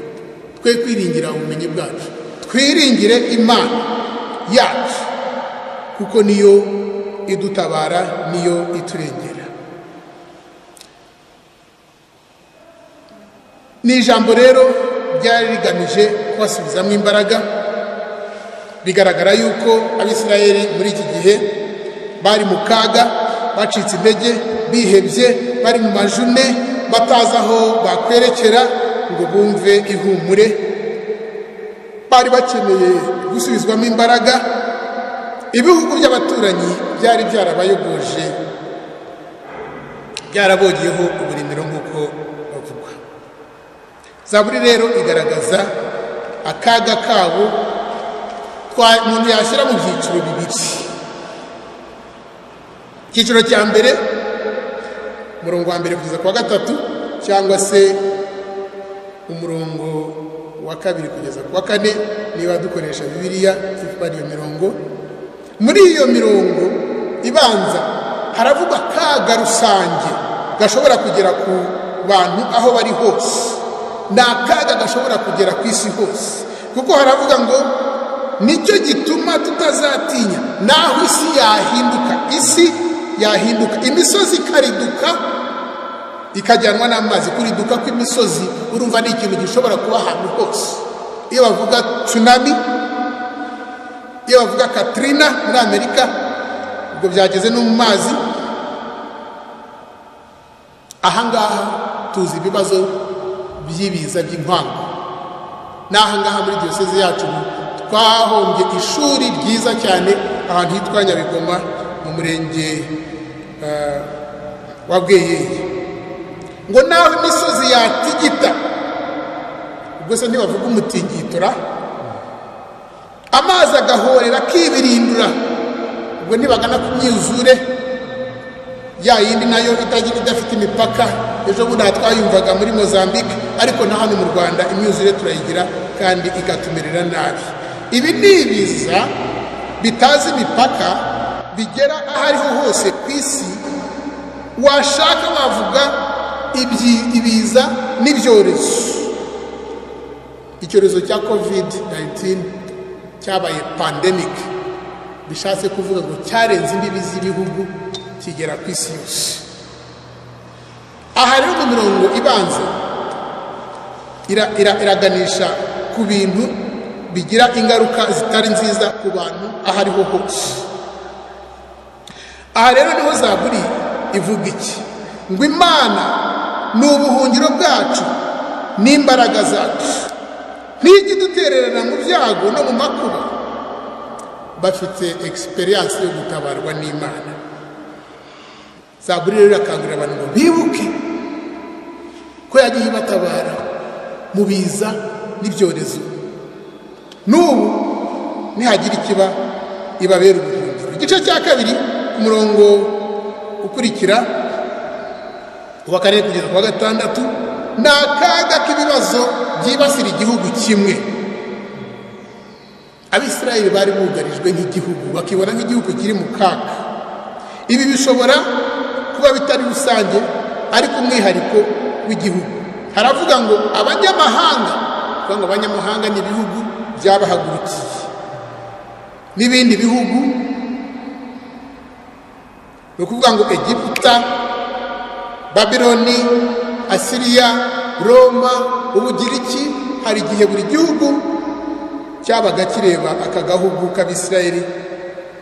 twe kwiringira ubumenyi bwacu, twiringire Imana yacu, kuko niyo idutabara, niyo iturengera. Ni ijambo rero ryari rigamije kubasubizamo imbaraga. Bigaragara yuko Abisirayeli muri iki gihe bari mu kaga, bacitse intege, bihebye, bari mu majune, batazi aho bakwerekera ngo bumve ihumure. Bari bakeneye gusubizwamo imbaraga. Ibihugu by'abaturanyi byari byarabayogoje, byarabogiyeho uburimiro nk'uko bavugwa. Zaburi rero igaragaza akaga kabo, umuntu yashyira mu byiciro bibiri. Icyiciro cya mbere, umurongo wa mbere kugeza ku wa 3, cyangwa se umurongo wa 2 kugeza ku wa 4, niba dukoresha Bibiliya ivuga iyo mirongo. Muri iyo mirongo ibanza haravugwa akaga rusange gashobora kugera ku bantu aho bari hose, ni akaga gashobora kugera ku isi hose, kuko haravuga ngo nicyo gituma tutazatinya naho isi yahinduka. Isi yahinduka, imisozi ikariduka ikajyanwa n'amazi. Kuriduka kw'imisozi urumva ni ikintu gishobora kuba ahantu hose. Iyo bavuga tsunami, iyo bavuga Katrina muri Amerika, ubwo byageze no mu mazi. Ahangaha tuzi ibibazo by'ibiza by'inkangu, n'ahangaha muri diyoseze yacu twahombye ishuri ryiza cyane ahantu hitwa Nyabigoma mu murenge wa Bweyeye. Ngo naho imisozi yatigita, ubwo se ntibavuga umutingitora, amazi agahorera akibirindura, ubwo ntibagana ku myuzure ya yindi nayo idafite imipaka. Ejo bundi twayumvaga muri Mozambique, ariko na hano mu Rwanda imyuzure turayigira kandi ikatumerera nabi. Ibi ni ibiza bitazi imipaka, bigera ahariho hose ku isi. Washaka wavuga ibiza n'ibyorezo. Icyorezo cya COVID-19 cyabaye pandemic, bishatse kuvuga ngo cyarenze imbibi z'ibihugu kigera ku isi yose. Aha rero mu mirongo ibanza iraganisha ku bintu bigira ingaruka zitari nziza ku bantu aho ariho hose. Aha rero niho Zaburi ivuga iki? Ngo Imana ni ubuhungiro bwacu n'imbaraga zacu, ntijya idutererana mu byago no mu makuba. Bafite experience yo gutabarwa n'Imana. Zaburi rero irakangurira abantu ngo bibuke ko yagiye ibatabara mu biza n'ibyorezo. N'ubu nihagira ikiba ibabera ubuhungiro. Igice cya kabiri ku murongo ukurikira uwa kane kugeza ku wa gatandatu ni akaga k'ibibazo byibasira igihugu kimwe. Abisirayeli bari bugarijwe nk'igihugu, bakibona nk'igihugu kiri mu kaga. Ibi bishobora kuba bitari rusange, ariko umwihariko w'igihugu. Haravuga ngo abanyamahanga, kuvuga ngo abanyamahanga ni ibihugu byabahagurukiye n'ibindi bihugu, ni ukuvuga ngo Egiputa, Babiloni, Asiriya, Roma, Ubugiriki. Hari igihe buri gihugu cyabaga kireba aka gahugu k'Abisirayeli,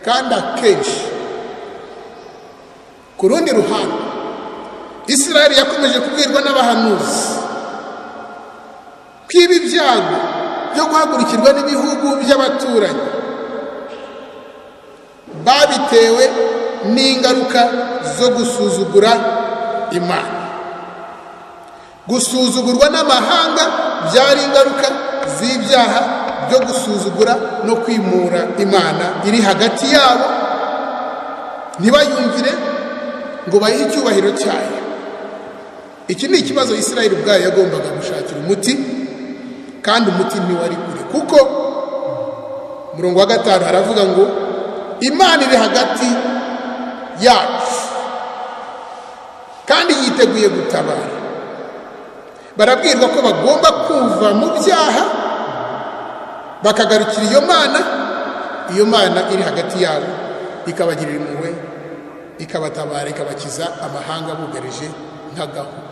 kandi akenshi ku rundi ruhande Isirayeli yakomeje kubwirwa n'abahanuzi ko ibi byago byo guhagurukirwa n'ibihugu by'abaturanyi babitewe n'ingaruka zo gusuzugura Imana. Gusuzugurwa n'amahanga byari ingaruka z'ibyaha byo gusuzugura no kwimura Imana iri hagati yabo, ntibayumvire ngo bayihe icyubahiro cyayo. Iki ni ikibazo Isirayeli ubwayo yagombaga gushakira umuti, kandi umuti ntiwari kure, kuko umurongo wa 5 haravuga ngo Imana iri hagati yacu kandi yiteguye gutabara. Barabwirwa ko bagomba kuva mu byaha bakagarukira iyo Mana iri hagati yabo, ikabagirira impuhwe, ikabatabara, ikabakiza amahanga bugarije nk'agahugu.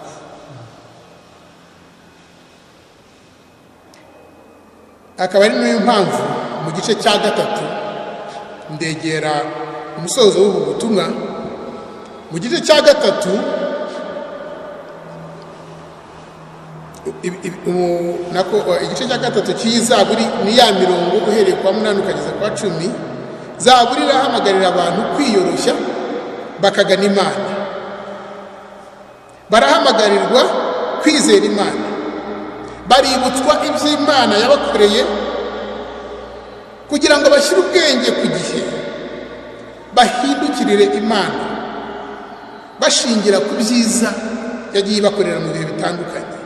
Akaba ari niyo mpamvu mu gice cya 3 ndegera umusozo w'ubu butumwa. Mu gice cya 3 igice cya 3 cy'Izaburi ni ya mirongo uhereye kwa 8 ukageza kwa 10. Zaburi irahamagarira abantu kwiyoroshya bakagana Imana. Barahamagarirwa kwizera Imana, baributswa iby'Imana yabakoreye kugira ngo bashyire ubwenge ku gihe, bahindukirire Imana bashingira ku byiza yagiye ibakorera mu bihe bitandukanye.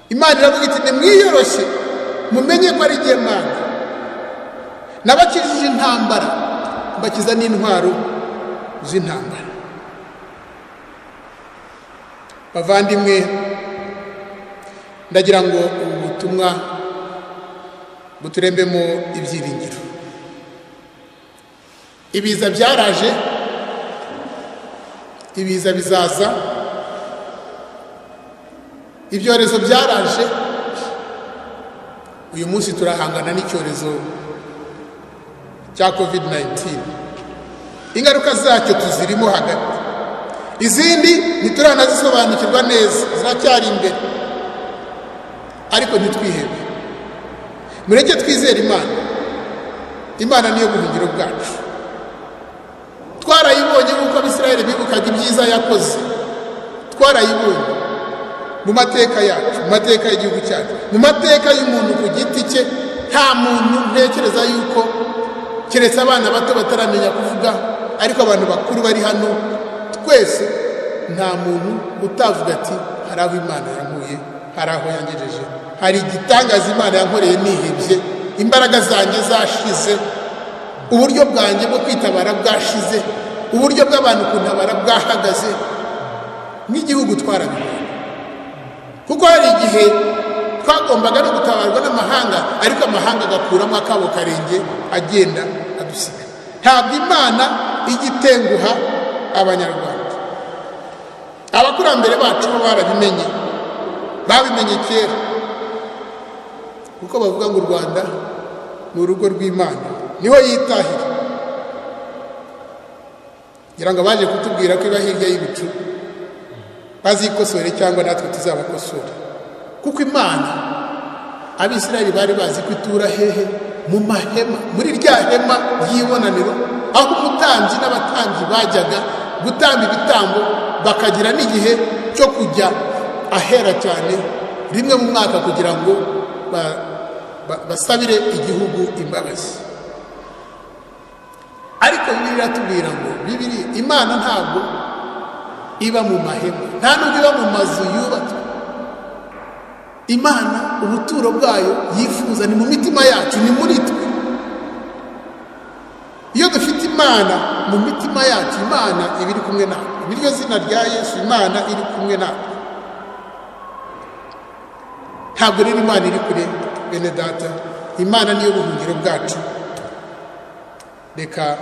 Imana iravuga iti nimwiyoroshye mumenye ko ari jye Mana, nabakijije intambara, mbakiza n'intwaro z'intambara. Bavandimwe, ndagira ngo ubu butumwa buturembemo ibyiringiro. Ibiza byaraje, ibiza bizaza, ibyorezo byaraje. Uyu munsi turahangana n'icyorezo cya COVID-19. Ingaruka zacyo tuzirimo hagati, izindi ntituranazsobanukirwa neza, ziracyari imbere. Ariko ntitwihebe, mureke twizere imana. Imana niyo buhungiro bwacu. Twarayibonye nk'uko abisirayeli bibukaga ibyiza yakoze. Twarayibonye mu mateka yacu, mu mateka y'igihugu cyacu, mu mateka y'umuntu ku giti cye. Nta muntu ntekereza yuko keretse abana bato bataramenya kuvuga, ariko abantu bakuru bari hano twese nta muntu utavuga ati hari aho Imana yankuye, hari aho yangejeje, hari igitangaza Imana yankoreye nihebye, imbaraga zanjye zashize, uburyo bwanjye bwo kwitabara bwashize, uburyo bw'abantu kuntabara bwahagaze. Nk'igihugu twarabibonye, kuko hari igihe twagombaga no gutabarwa n'amahanga, ariko amahanga agakuramo akabo karenge agenda adusiga. Ntabwo Imana ijya itenguha abanyarwanda. Abakurambere bacu bo barabimenye, babimenye kera, kuko bavuga ngo u Rwanda ni urugo rw'Imana, niho yitahira. ngira ngo baje kutubwira ko iba hirya y'ibicu bazikosore cyangwa natwe tuzabakosora, kuko Imana Abisirayeli bari bazi ko itura hehe mu mahema, muri rya hema ry'ibonaniro, aho umutambyi n'abatambyi bajyaga gutamba ibitambo, bakagira n'igihe cyo kujya ahera cyane rimwe mu mwaka kugira ngo basabire igihugu imbabazi. Ariko Bibiliya iratubwira ngo Imana ntabwo iba mu mahema, nta nubwo iba mu mazu yubatswe. Imana ubuturo bwayo yifuza ni mu mitima yacu, ni muri twe. Iyo dufite Imana mu mitima yacu, Imana iba iri kumwe natwe. Niryo zina rya Yesu, Imana iri kumwe natwe. Ntabwo rero Imana iri kure, bene data. Imana niyo buhungiro bwacu. Reka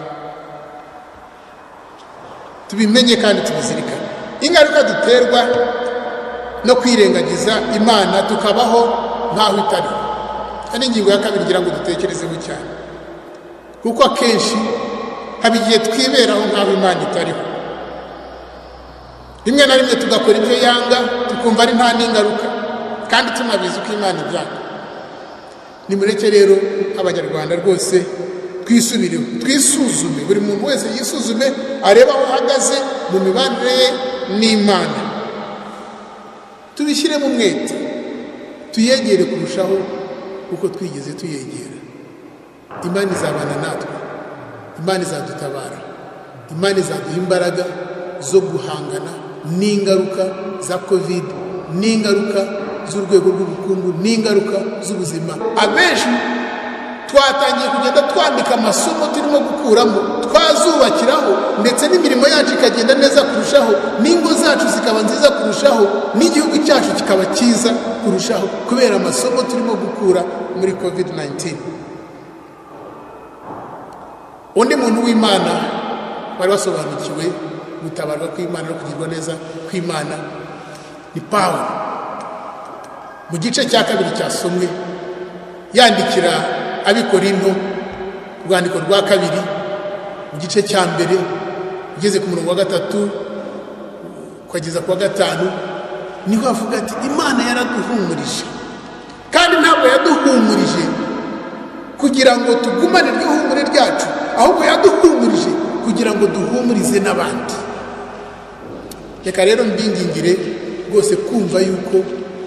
tubimenye kandi tubizirikane. Ingaruka duterwa no kwirengagiza Imana tukabaho nkaho itari. Kandi ingingo ya kabiri ngira ngo dutekerezeho cyane, kuko akenshi haba igihe twiberaho nkaho Imana itariho. Rimwe na rimwe tugakora ibyo yanga tukumva ari nta n'ingaruka, kandi tunabizi ko Imana ibyanga. Nimureke rero Abanyarwanda rwose twisubireho, twisuzume, buri muntu wese yisuzume, arebe aho ahagaze mu mibanire ye n'Imana. Tubishyiremo umwete, tuyegere kurushaho uko twigeze tuyegera. Imana izabana natwe, Imana izadutabara, Imana izaduha imbaraga zo guhangana n'ingaruka za COVID, n'ingaruka z'urwego rw'ubukungu, n'ingaruka z'ubuzima. Abenshi twatangiye kugenda twandika amasomo turimo gukuramo, twazubakiraho, ndetse n'imirimo yacu ikagenda neza kurushaho, n'ingo zacu zikaba nziza kurushaho, n'igihugu cyacu kikaba cyiza kurushaho, kubera amasomo turimo gukura muri COVID-19. Undi muntu w'Imana wari wasobanukiwe gutabarwa kw'Imana no kugirwa neza kw'Imana ni Pawulo. Mu gice cya kabiri cyasomwe yandikira Abikorinto, urwandiko rwa kabiri, mu gice cya mbere ugeze ku murongo wa 3 kugeza ku wa 5, niho avuga ati Imana yaraduhumurije, kandi ntabwo yaduhumurije kugira ngo tugumane ihumure ryacu, ahubwo yaduhumurije kugira ngo duhumurize n'abandi. Reka rero mbingingire rwose kumva yuko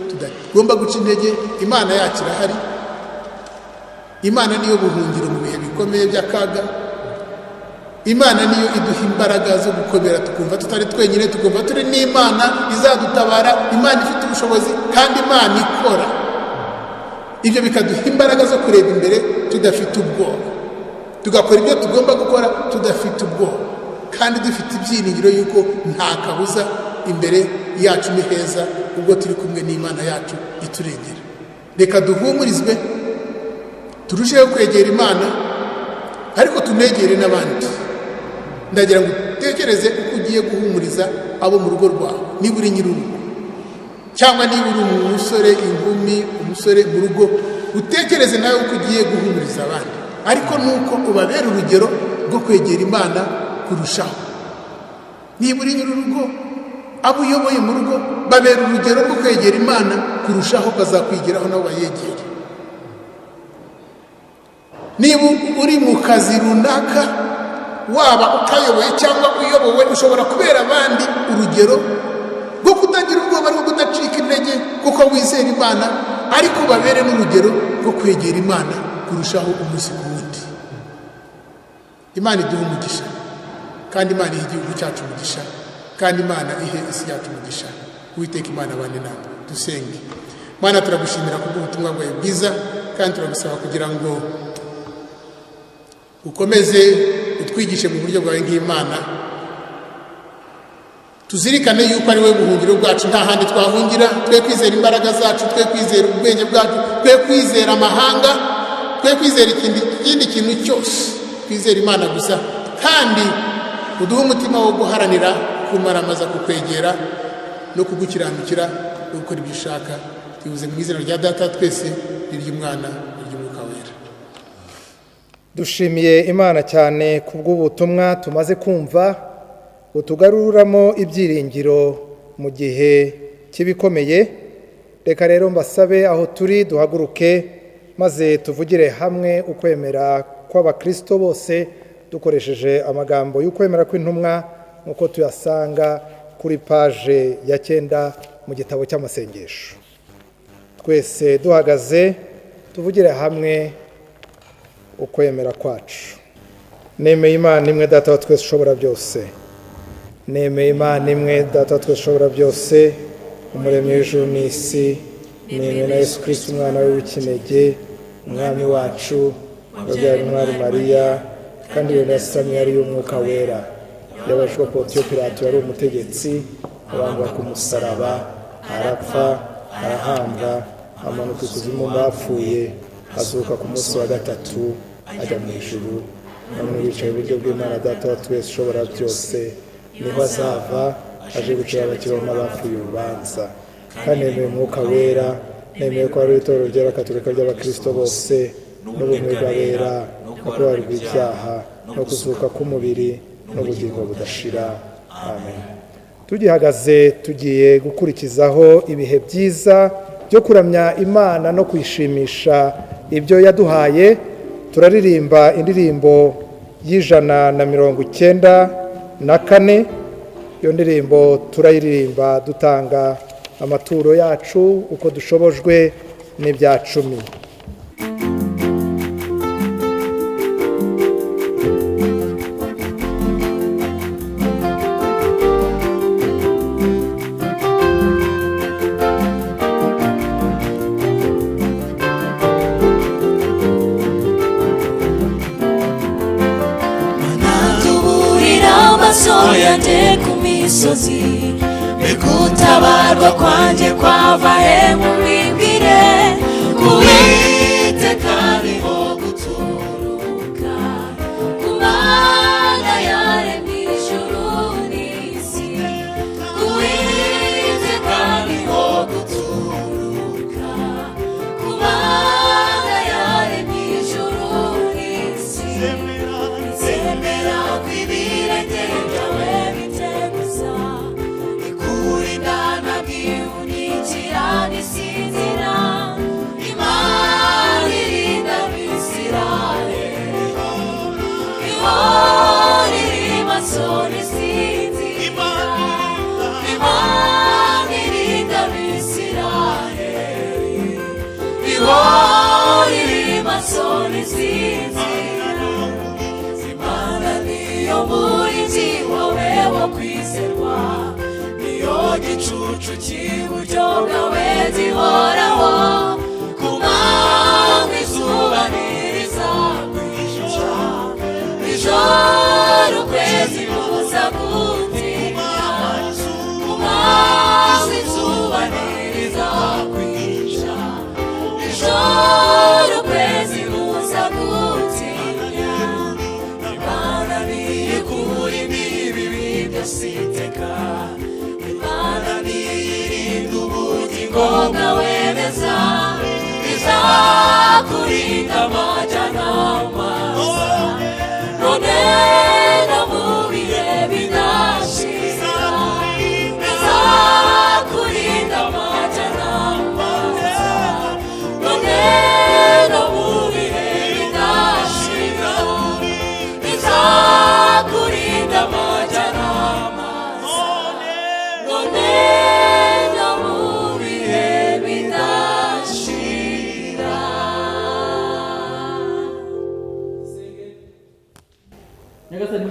tudagomba guca intege. Imana yacu irahari. Imana niyo buhungiro mu bihe bikomeye by'akaga. Imana niyo iduha imbaraga zo gukomera, tukumva tutari twenyine, tukumva turi n'Imana izadutabara, Imana ifite ubushobozi kandi Imana ikora. Ibyo bikaduha imbaraga zo kureba imbere tudafite ubwoba, tugakora ibyo tugomba gukora tudafite ubwoba, kandi dufite ibyiringiro yuko nta kabuza imbere yacu ni heza ubwo turi kumwe n'Imana yacu iturengera. Reka duhumurizwe, turusheho kwegera Imana, ariko tunegere n'abandi. Ndagira ngo utekereze uko ugiye guhumuriza abo mu rugo rwawe, niba uri nyir'urugo cyangwa niba uri umusore, inkumi, umusore mu rugo, utekereze nawe uko ugiye guhumuriza abandi, ariko nuko ubabera urugero rwo kwegera Imana kurushaho. Niba uri nyir'urugo, abo uyoboye mu rugo babera urugero rwo kwegera Imana kurushaho, bazakwigiraho nabo bayegere. niba uri mu kazi runaka waba utayoboye cyangwa uyobowe ushobora kubera abandi urugero rwo kutagira ubwoba rwo kudacika intege kuko wizera Imana, ariko babere n'urugero rwo kwegera Imana kurushaho umunsi ku wundi. Imana iduha umugisha, kandi Imana ihe igihugu cyacu umugisha, kandi Imana ihe isi yacu umugisha. Uwiteka Imana abane natwe. Dusenge. Mana, turagushimira kubw'ubutumwa bwawe bwiza, kandi turagusaba kugira ngo ukomeze utwigishe mu buryo bwawe nk'Imana. Tuzirikane yuko ari wowe buhungiro bwacu, nta handi twahungira. Twe kwizera imbaraga zacu, twe kwizera ubwenge bwacu, twe kwizera amahanga, twe kwizera ikindi kintu cyose. Twizera Imana gusa, kandi uduhe umutima wo guharanira kumaramaza kukwegera no kugukiranukira no gukora ibyo ushaka. Tubivuze mu izina rya Data twese, n'iry'Umwana n'iry'Umwuka wera. Dushimiye Imana cyane kubw'ubutumwa tumaze kumva, utugaruramo ibyiringiro mu gihe cy'ibikomeye. Reka rero mbasabe aho turi duhaguruke maze tuvugire hamwe ukwemera kw'abakristo bose dukoresheje amagambo y'ukwemera kw'intumwa nk'uko tuyasanga kuri paje ya 9 mu gitabo cy'amasengesho. Twese duhagaze tuvugire hamwe ukwemera kwacu. Nemeye Imana imwe Data wa twese ushobora byose. Nemeye Imana imwe Data wa twese ushobora byose, umuremyi w'ijuru n'isi. Nemeye na Yesu Kristo umwana we w'ikinege, umwami wacu, wabyara umwari Mariya, kandi we yasamye ari y'Umwuka wera. Yabajwe Pontiyo Pilato yari umutegetsi, abambwa ku musaraba, arapfa, arahambwa, amanuka ikuzimu mu bapfuye, azuka ku munsi wa gatatu, ajya mu ijuru. None yicaye iburyo bw'Imana Data wa twese ushobora byose, niho azava aje gucira abakiriho n'abapfuye urubanza. Kandi nemeye Umwuka wera, nemeye ko ari itorero ryera Katolika ry'abakristo bose, n'ubumwe bw'abera, no kubabarirwa ibyaha, no kuzuka k'umubiri, n'ubugingo budashira. Amen. Tugihagaze tugiye gukurikizaho ibihe byiza byo kuramya Imana no kwishimisha ibyo yaduhaye. Turaririmba indirimbo y'194. Iyo ndirimbo turayiririmba dutanga amaturo yacu uko dushobojwe n'ibya 10. Yande ku misozi, gutabarwa kwanjye kwava he mubimbire, Uwiteka niho guturuka, ku Mana yaremye ijuru n'isi. Uwiteka niho guturuka, ku Mana yaremye ijuru n'isi. Zemera kw'ibirenge byawe biteguza, ikurinda ntabwihunikira n'isinzira. Imana irinda Abisirayeli, ihora iri maso ntisinzira. Imana irinda Abisirayeli, ihora iri maso ntisinzira. Imana niyo murinzi wawe wo kwizerwa, niyo gicucu cy'iburyo bwawe gihoraho. Ku manywa izuba ntirizakwica, nijoro ukwezi ntikuzagutinda. Ku manywa izuba ntirizakwica, nijoro ukwezi ntikuzagutinda. Imana niyikura ibibi byose iteka, Imana niyirinda ubugingo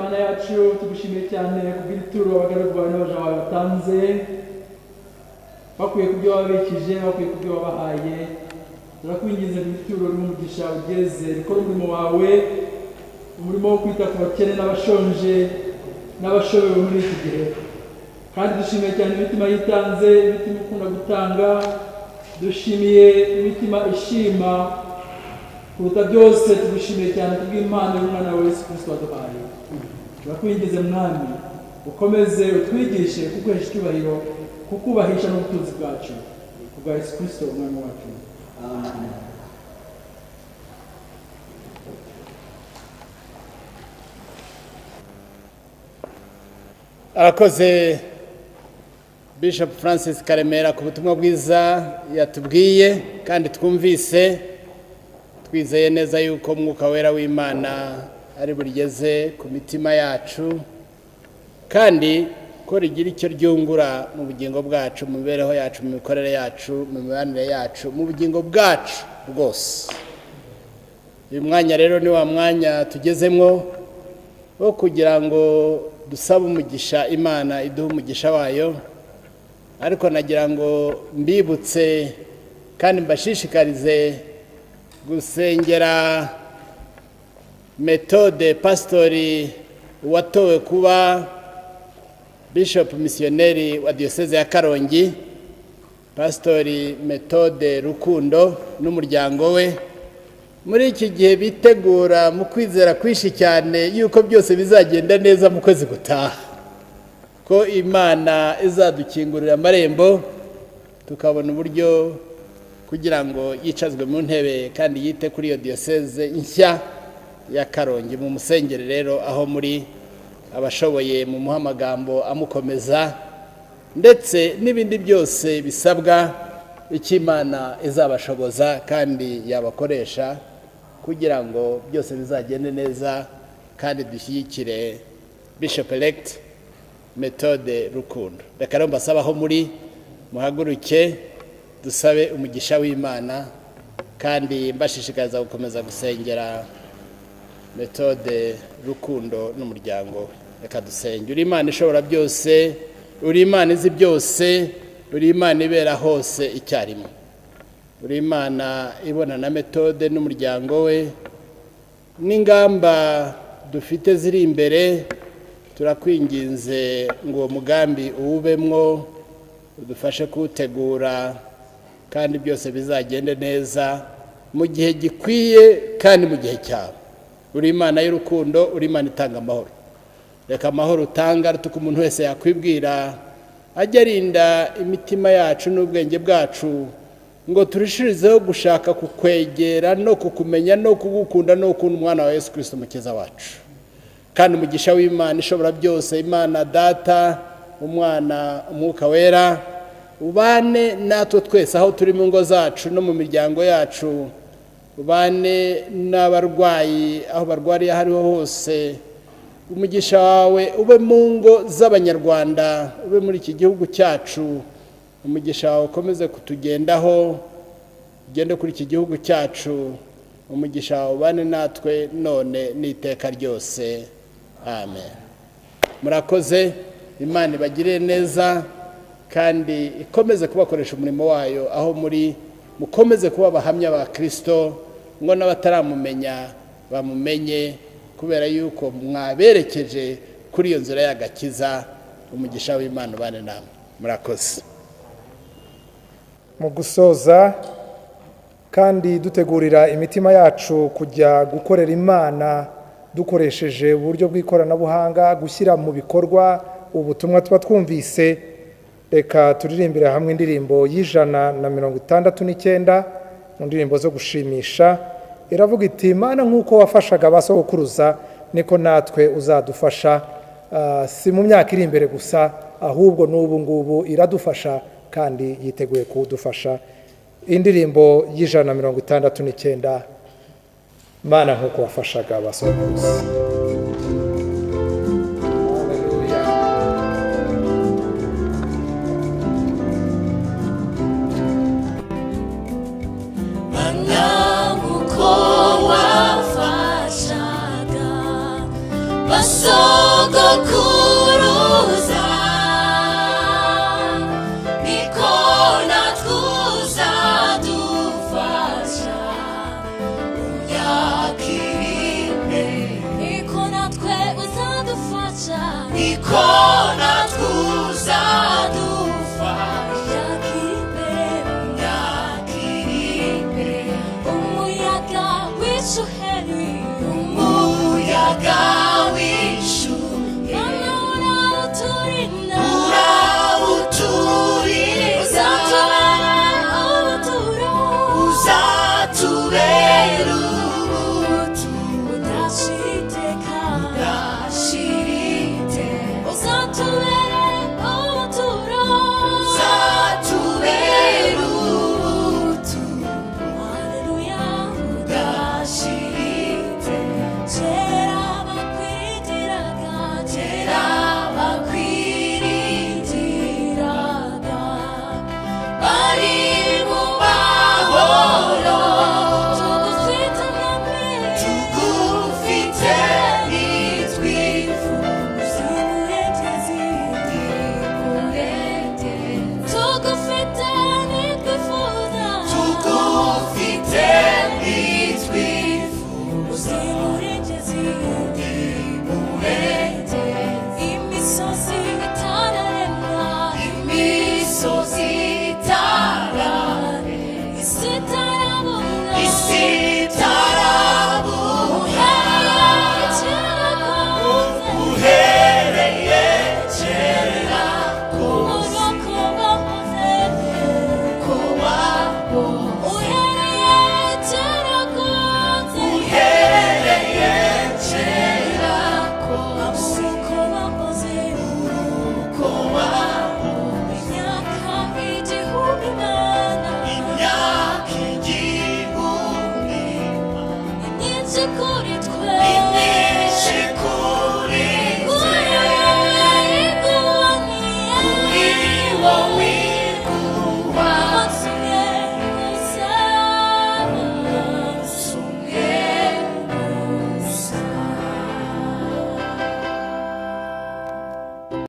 Mana yacu tugushimiye cyane kubw'ituro abagaragu bawe n'abaja bawe batanze bakuye kubyo wabikije bakuye kubyo wabahaye turakwinginze ngo ituro ry'umugisha ugeze rikora umurimo wawe umurimo wo kwita ku bakene n'abashonje n'abashobewe muri iki gihe kandi dushimiye cyane imitima yitanze imitima ikunda gutanga dushimiye imitima ishima kuruta byose tugushimiye cyane kubw'impano y'umwana wa Yesu Kristo waduhaye turakwingize mwami ukomeze utwigishe kuguhesha icyubahiro kukubahisha n'ubutunzi bwacu kubwa Yesu Kristo umwami wacu amen. Arakoze Bishop Francis Karemera ku butumwa bwiza yatubwiye kandi twumvise twizeye neza yuko umwuka wera w'Imana ari burigeze ku mitima yacu kandi ko rigira icyo ryungura mu bugingo bwacu mu mibereho yacu mu mikorere yacu mu mibanire yacu mu bugingo bwacu bwose. Uyu mwanya rero ni wa mwanya tugezemwo wo kugira ngo dusaba umugisha Imana iduha umugisha wayo, ariko nagira ngo mbibutse kandi mbashishikarize gusengera metode pastori watowe kuba Bishop missionnaire wa diocese ya Karongi, pastori Metode Rukundo n'umuryango we muri iki gihe bitegura mu kwizera kwishi cyane yuko byose bizagenda neza mu kwezi gutaha, ko Imana izadukingurira amarembo tukabona uburyo kugira ngo yicazwe mu ntebe kandi yite kuri iyo diocese nshya ya Karongi. Mu musengere rero aho muri abashoboye mu muhamagambo amukomeza ndetse n'ibindi byose bisabwa ikimana izabashoboza kandi yabakoresha kugira ngo byose bizagende neza kandi dushyigikire Bishop elect Metode Rukundo. Reka rero mbasaba aho muri muhaguruke dusabe umugisha w'Imana kandi mbashishikariza gukomeza gusengera Metode Rukundo n'umuryango. Reka dusenge. Uri Imana ishobora byose, uri Imana izi byose, uri Imana ibera hose icyarimwe, uri Imana ibona na Metode n'umuryango we n'ingamba dufite ziri imbere. Turakwinginze ngo uwo mugambi uwubemwo udufashe kuwutegura kandi byose bizagende neza mu gihe gikwiye kandi mu gihe cyawe. Uri Imana y'urukundo, uri Imana itanga amahoro. Reka amahoro utanga rutuka umuntu wese yakwibwira ajya arinda imitima yacu n'ubwenge bwacu ngo turishirizeho gushaka kukwegera no kukumenya no kugukunda no gukunda umwana wa Yesu Kristo umukiza wacu. Kandi umugisha w'Imana ishobora byose, Imana Data, Umwana, Umwuka Wera ubane natwe twese aho turi mu ngo zacu no mu miryango yacu, ubane n'abarwayi aho barwariye hariho hose. Umugisha wawe ube mu ngo z'Abanyarwanda, ube muri iki gihugu cyacu. Umugisha wawe ukomeze kutugendaho, ugende kuri iki gihugu cyacu. Umugisha wawe ubane natwe none n'iteka ryose. Amen. Murakoze. Imana ibagirire neza kandi ikomeze kubakoresha umurimo wayo aho muri mukomeze kuba abahamya ba Kristo ngo n'abataramumenya bamumenye kubera yuko mwaberekeje kuri iyo nzira y'agakiza. Umugisha w'Imana ubane namwe. Murakoze. Mu gusoza kandi dutegurira imitima yacu kujya gukorera Imana dukoresheje uburyo bw'ikoranabuhanga, gushyira mu bikorwa ubutumwa tuba twumvise, reka turirimbira hamwe indirimbo y'169 mu ndirimbo zo gushimisha. Iravuga iti Imana nk'uko wafashaga abasogokuruza niko natwe uzadufasha, si mu myaka iri imbere gusa ahubwo n'ubu ngubu iradufasha kandi yiteguye kudufasha. Indirimbo y'169 Imana nk'uko wafashaga abasogokuruza. So so